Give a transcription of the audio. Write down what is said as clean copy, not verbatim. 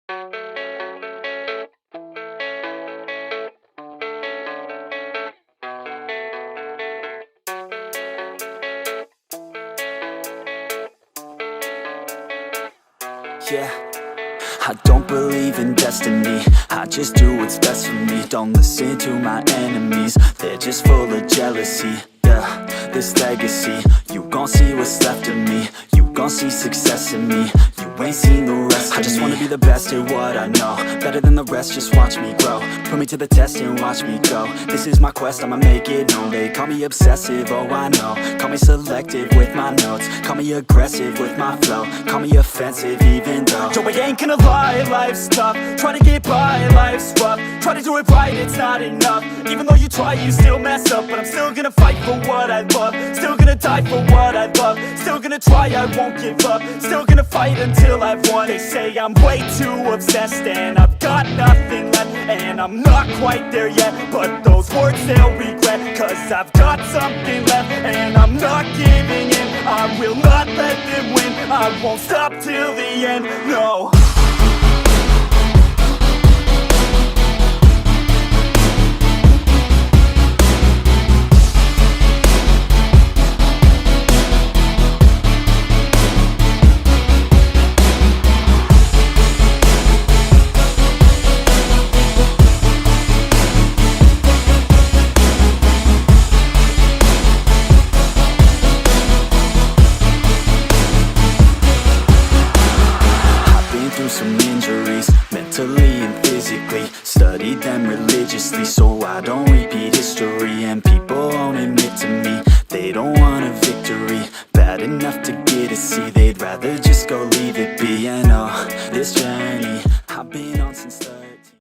Yeah, I don't believe in destiny, I just do what's best for me. Don't listen to my enemies, they're just full of jealousy. Yeah, this legacy, you gon' see what's left of me. You gon' see success in me, you ain't seen the rest of me. I just wanna be the best at what I know, better than the rest, just watch me grow. Put me to the test and watch me go. This is my quest, I'ma make it known. They call me obsessive, oh I know. Call me selective with my notes, call me aggressive with my flow. Call me offensive even though Joe, I ain't gonna lie, life's tough. Try to get by, life's rough. Try to do it right, it's not enough. Even though you try, you still mess up. But I'm still gonna fight for what I love, still gonna die for what I love. Still gonna try, I won't give up. Still gonna fight until I've won. They say I'm way too obsessed and I've got nothing left, and I'm not quite there yet, but those words they'll regret. Cause I've got something left and I'm not giving in. I will not let them win, I won't stop till the end, no. Some injuries, mentally and physically. Studied them religiously so I don't repeat history. And people won't admit to me they don't want a victory bad enough to get a C. They'd rather just go leave it be. And oh, this journey I've been on since 30.